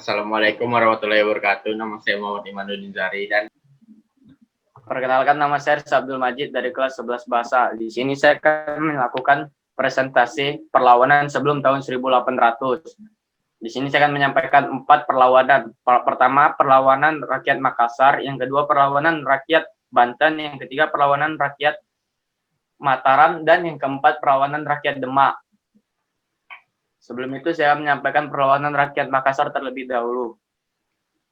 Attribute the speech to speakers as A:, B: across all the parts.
A: Assalamualaikum warahmatullahi wabarakatuh. Nama saya Muhammad Imanuddin Zari dan
B: Perkenalkan, nama saya Abdul Majid dari kelas 11 Bahasa. Di sini saya akan melakukan presentasi perlawanan sebelum tahun 1800. Di sini saya akan menyampaikan 4 perlawanan. Pertama, perlawanan rakyat Makassar. Yang kedua, perlawanan rakyat Banten. Yang ketiga, perlawanan rakyat Mataram. Dan yang keempat, perlawanan rakyat Demak. Sebelum itu, saya menyampaikan perlawanan rakyat Makassar terlebih dahulu.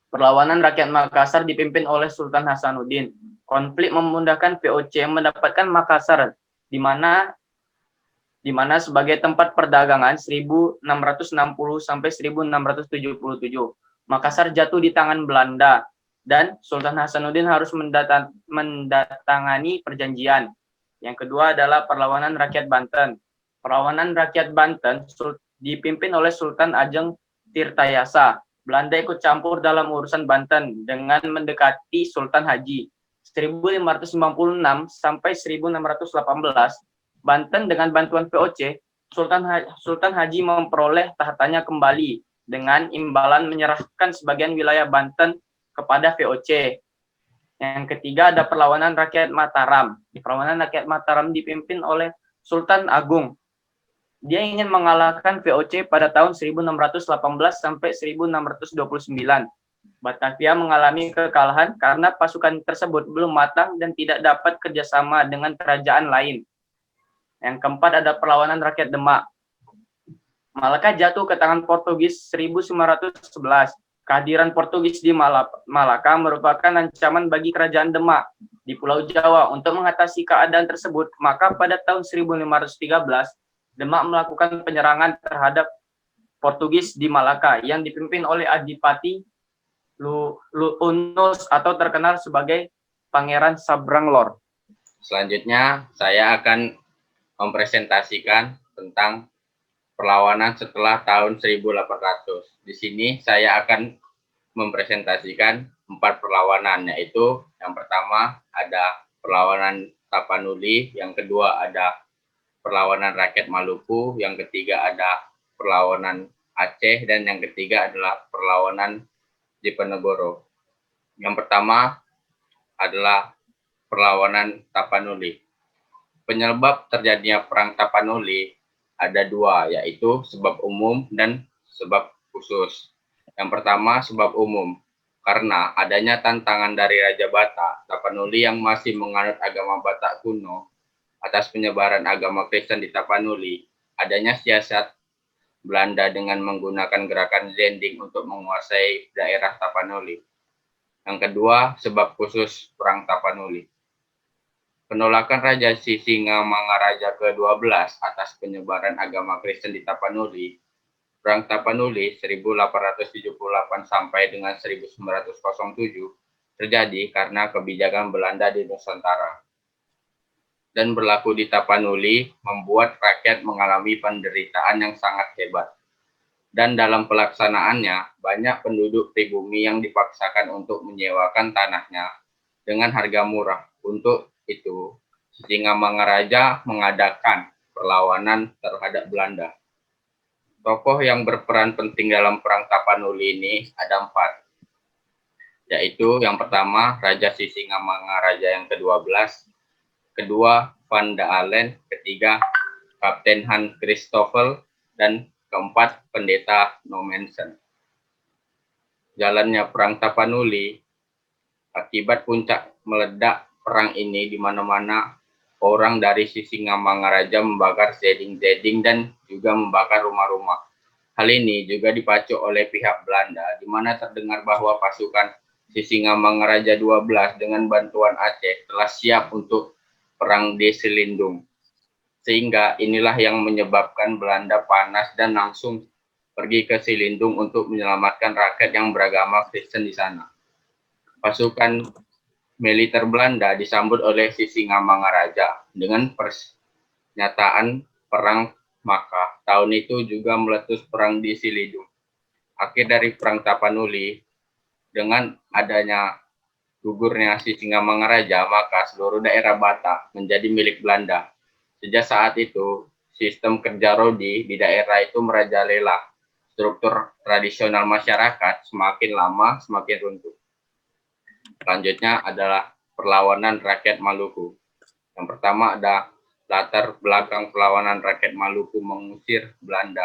B: Perlawanan rakyat Makassar dipimpin oleh Sultan Hasanuddin. Konflik memudahkan VOC mendapatkan Makassar, di mana sebagai tempat perdagangan 1660 sampai 1677. Makassar jatuh di tangan Belanda dan Sultan Hasanuddin harus mendatangani perjanjian. Yang kedua adalah perlawanan rakyat Banten. Perlawanan rakyat Banten dipimpin oleh Sultan Ajeng Tirtayasa. Belanda ikut campur dalam urusan Banten dengan mendekati Sultan Haji. 1596 sampai 1618, Banten dengan bantuan VOC, Sultan Haji memperoleh tahtanya kembali dengan imbalan menyerahkan sebagian wilayah Banten kepada VOC. Yang ketiga ada perlawanan rakyat Mataram. Perlawanan rakyat Mataram dipimpin oleh Sultan Agung. Dia ingin mengalahkan VOC pada tahun 1618 sampai 1629. Batavia mengalami kekalahan karena pasukan tersebut belum matang dan tidak dapat kerjasama dengan kerajaan lain. Yang keempat ada perlawanan rakyat Demak. Malaka jatuh ke tangan Portugis 1911. Kehadiran Portugis di Malaka merupakan ancaman bagi kerajaan Demak di Pulau Jawa. Untuk mengatasi keadaan tersebut, maka pada tahun 1513, Demak melakukan penyerangan terhadap Portugis di Malaka yang dipimpin oleh Adipati Unus atau terkenal sebagai Pangeran Sabranglor.
A: selanjutnya saya akan mempresentasikan tentang perlawanan setelah tahun 1800. Di sini saya akan mempresentasikan 4 perlawanan, yaitu yang pertama ada perlawanan Tapanuli, yang kedua ada perlawanan rakyat Maluku, yang ketiga ada perlawanan Aceh, dan yang ketiga adalah perlawanan Diponegoro. Yang pertama adalah perlawanan Tapanuli. Penyebab terjadinya perang Tapanuli ada 2, yaitu sebab umum dan sebab khusus. Yang pertama sebab umum, karena adanya tantangan dari Raja Batak Tapanuli yang masih menganut agama Batak kuno atas penyebaran agama Kristen di Tapanuli. Adanya siasat Belanda dengan menggunakan gerakan Zending untuk menguasai daerah Tapanuli. Yang kedua, sebab khusus perang Tapanuli. Penolakan Raja Sisingamangaraja ke-12 atas penyebaran agama Kristen di Tapanuli. Perang Tapanuli 1878 sampai dengan 1907 terjadi karena kebijakan Belanda di Nusantara. Dan berlaku di Tapanuli membuat rakyat mengalami penderitaan yang sangat hebat. Dan dalam pelaksanaannya, banyak penduduk pribumi yang dipaksakan untuk menyewakan tanahnya dengan harga murah. Untuk itu, Sisingamangaraja mengadakan perlawanan terhadap Belanda. Tokoh yang berperan penting dalam perang Tapanuli ini ada 4, yaitu yang pertama Raja Sisingamangaraja yang ke-12, kedua Van Daalen, ketiga Kapten Han Christoffel, dan keempat Pendeta Nommensen. Jalannya perang Tapanuli, akibat puncak meledak perang ini di mana-mana orang dari Sisingamangaraja membakar zeding-zeding dan juga membakar rumah-rumah. Hal ini juga dipacu oleh pihak Belanda, di mana terdengar bahwa pasukan Sisingamangaraja 12 dengan bantuan Aceh telah siap untuk perang di Selindung. Sehingga inilah yang menyebabkan Belanda panas dan langsung pergi ke Selindung untuk menyelamatkan rakyat yang beragama Kristen di sana. Pasukan militer Belanda disambut oleh Sisingamangaraja dengan pernyataan perang, maka tahun itu juga meletus perang di Selindung. Akhir dari perang Tapanuli, dengan adanya gugurnya Sisingamangaraja, maka seluruh daerah Batak menjadi milik Belanda. Sejak saat itu, sistem kerja rodi di daerah itu merajalela. struktur tradisional masyarakat semakin lama semakin runtuh. Selanjutnya adalah perlawanan rakyat Maluku. Yang pertama ada latar belakang perlawanan rakyat Maluku mengusir Belanda.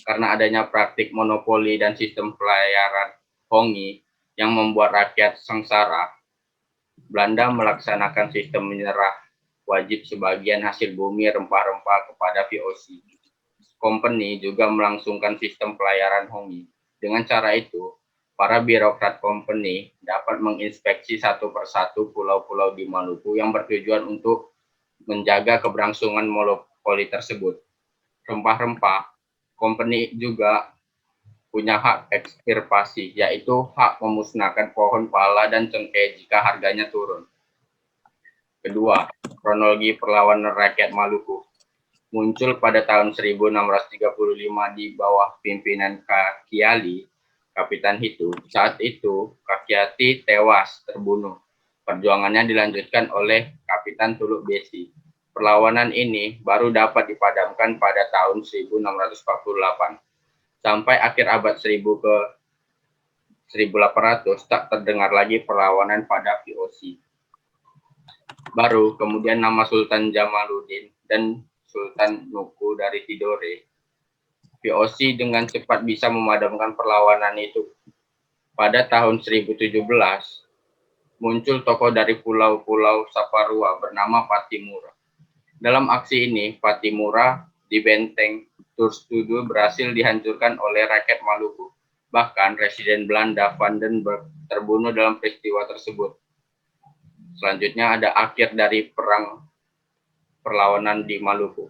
A: Karena adanya praktik monopoli dan sistem pelayaran hongi yang membuat rakyat sengsara, Belanda melaksanakan sistem menyerah wajib sebagian hasil bumi rempah-rempah kepada VOC. Company juga melangsungkan sistem pelayaran hongi. Dengan cara itu, para birokrat company dapat menginspeksi satu persatu pulau-pulau di Maluku yang bertujuan untuk menjaga keberlangsungan monopoli tersebut. Rempah-rempah, company juga punya hak ekstirpasi, yaitu hak memusnahkan pohon pala dan cengkeh jika harganya turun. Kedua, kronologi perlawanan rakyat Maluku muncul pada tahun 1635 di bawah pimpinan Kakiali, Kapitan Hitu. Saat itu, Kakiati tewas terbunuh. Perjuangannya dilanjutkan oleh Kapitan Tuluk Besi. Perlawanan ini baru dapat dipadamkan pada tahun 1648. Sampai akhir abad 1000 ke 1800 tak terdengar lagi perlawanan pada VOC. Baru kemudian nama Sultan Jamaluddin dan Sultan Nuku dari Tidore, VOC dengan cepat bisa memadamkan perlawanan itu. Pada tahun 1017, muncul tokoh dari pulau-pulau Saparua bernama Patimura. Dalam aksi ini, Patimura di benteng Turstudu berhasil dihancurkan oleh rakyat Maluku. Bahkan Residen Belanda Vandenberg terbunuh dalam peristiwa tersebut. Selanjutnya ada akhir dari perang perlawanan di Maluku.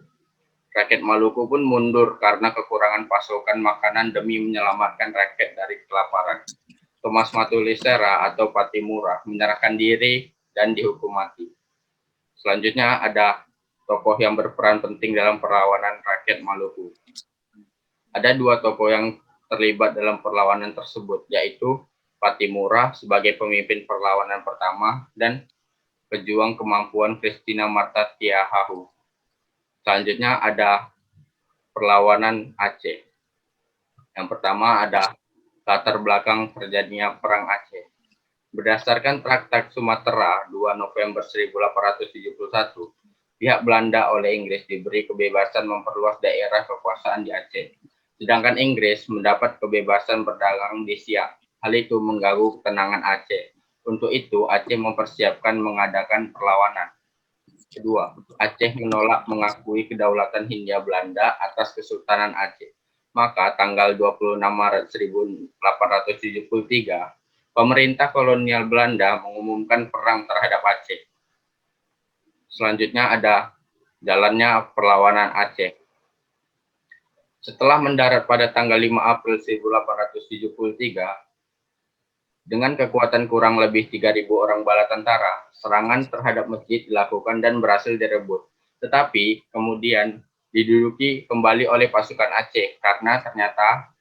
A: Rakyat Maluku pun mundur karena kekurangan pasokan makanan demi menyelamatkan rakyat dari kelaparan. Thomas Matulisera atau Patimura menyerahkan diri dan dihukum mati. Selanjutnya ada tokoh yang berperan penting dalam perlawanan rakyat Maluku. Ada dua tokoh yang terlibat dalam perlawanan tersebut, yaitu Patimura sebagai pemimpin perlawanan pertama dan pejuang kemampuan Christina Marta Tiahahu. Selanjutnya ada perlawanan Aceh. Yang pertama ada latar belakang terjadinya Perang Aceh. Berdasarkan Traktat Sumatera 2 November 1871, pihak Belanda oleh Inggris diberi kebebasan memperluas daerah kekuasaan di Aceh. Sedangkan Inggris mendapat kebebasan berdagang di Siak. Hal itu mengganggu ketenangan Aceh. Untuk itu, Aceh mempersiapkan mengadakan perlawanan. Kedua, Aceh menolak mengakui kedaulatan Hindia Belanda atas Kesultanan Aceh. Maka tanggal 26 Maret 1873, pemerintah kolonial Belanda mengumumkan perang terhadap Aceh. Selanjutnya ada jalannya perlawanan Aceh. Setelah mendarat pada tanggal 5 April 1873, dengan kekuatan kurang lebih 3.000 orang bala tentara, serangan terhadap masjid dilakukan dan berhasil direbut. Tetapi kemudian diduduki kembali oleh pasukan Aceh karena ternyata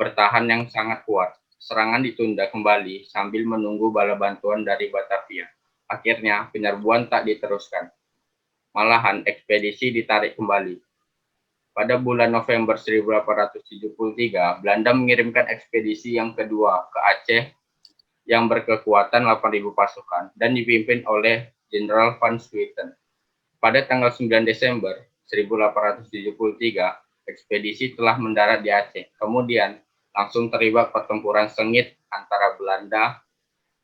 A: bertahan yang sangat kuat. Serangan ditunda kembali sambil menunggu bala bantuan dari Batavia. Akhirnya penyerbuan tak diteruskan. Malahan ekspedisi ditarik kembali. Pada bulan November 1873, Belanda mengirimkan ekspedisi yang kedua ke Aceh yang berkekuatan 8.000 pasukan dan dipimpin oleh Jenderal Van Swieten. Pada tanggal 9 Desember 1873, ekspedisi telah mendarat di Aceh. Kemudian langsung terlibat pertempuran sengit antara Belanda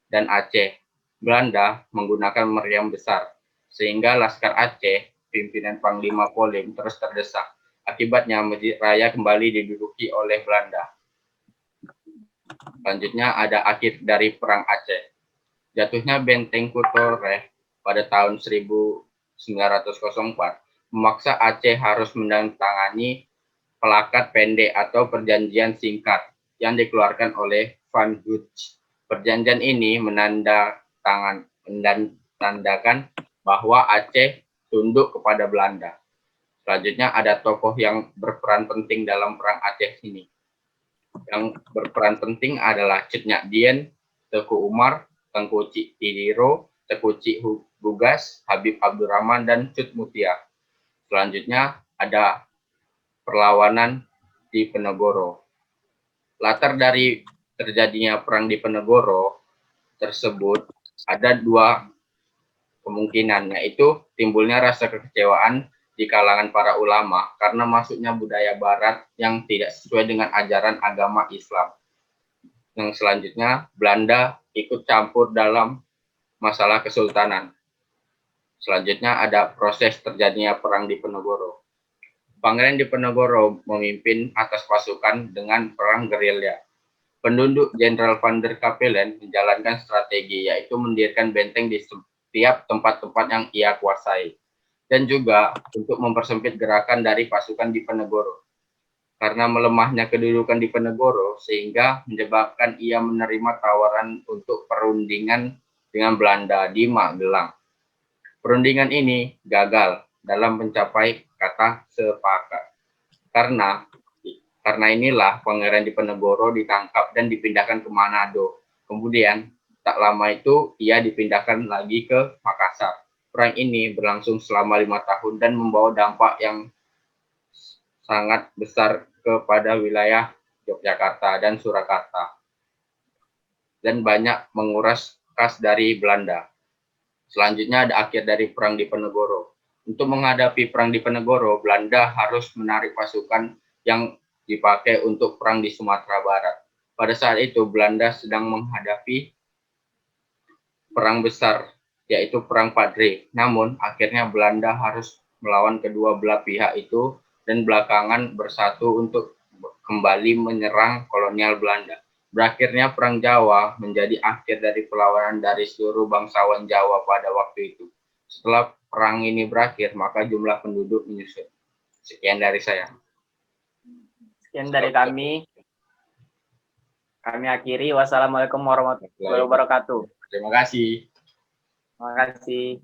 A: dan Aceh. Belanda menggunakan meriam besar, sehingga Laskar Aceh, pimpinan Panglima Polim, terus terdesak. Akibatnya Masjid Raya kembali diduduki oleh Belanda. Selanjutnya ada akhir dari Perang Aceh. Jatuhnya Benteng Kutoreh pada tahun 1904 memaksa Aceh harus menandatangani pelakat pendek atau perjanjian singkat yang dikeluarkan oleh Van Hooch. Perjanjian ini menandakan bahwa Aceh tunduk kepada Belanda. Selanjutnya ada tokoh yang berperan penting dalam Perang Aceh ini. Yang berperan penting adalah Cik Nyak Dien, Teku Umar, Tengku Cik Tidiro, Teku Cik Bugas, Habib Abdurrahman, dan Cut Mutia. Selanjutnya ada perlawanan di Penegoro. Latar dari terjadinya Perang Diponegoro tersebut ada dua kemungkinan, yaitu timbulnya rasa kekecewaan di kalangan para ulama karena masuknya budaya barat yang tidak sesuai dengan ajaran agama Islam. Yang selanjutnya, Belanda ikut campur dalam masalah kesultanan. Selanjutnya ada proses terjadinya Perang Diponegoro. Pangeran Diponegoro memimpin atas pasukan dengan perang gerilya. Penduduk Jenderal van der Capellen menjalankan strategi, yaitu mendirikan benteng di setiap tempat-tempat yang ia kuasai. Dan juga untuk mempersempit gerakan dari pasukan Diponegoro. Karena melemahnya kedudukan Diponegoro, sehingga menyebabkan ia menerima tawaran untuk perundingan dengan Belanda di Magelang. Perundingan ini gagal dalam mencapai kata sepakat. Karena inilah Pangeran Diponegoro ditangkap dan dipindahkan ke Manado. Kemudian tak lama itu ia dipindahkan lagi ke Makassar. Perang ini berlangsung selama 5 tahun dan membawa dampak yang sangat besar kepada wilayah Yogyakarta dan Surakarta. Dan banyak menguras kas dari Belanda. Selanjutnya ada akhir dari Perang Diponegoro. Untuk menghadapi Perang Diponegoro, Belanda harus menarik pasukan yang dipakai untuk perang di Sumatera Barat. Pada saat itu, Belanda sedang menghadapi perang besar, yaitu Perang Padre. Namun, akhirnya Belanda harus melawan kedua belah pihak itu dan belakangan bersatu untuk kembali menyerang kolonial Belanda. Berakhirnya Perang Jawa menjadi akhir dari perlawanan dari seluruh bangsawan Jawa pada waktu itu. Setelah perang ini berakhir, maka jumlah penduduk menyusut. Sekian dari saya.
B: Sekian dari kami. Kami akhiri. Wassalamualaikum warahmatullahi wabarakatuh.
A: Terima kasih.
B: Terima kasih.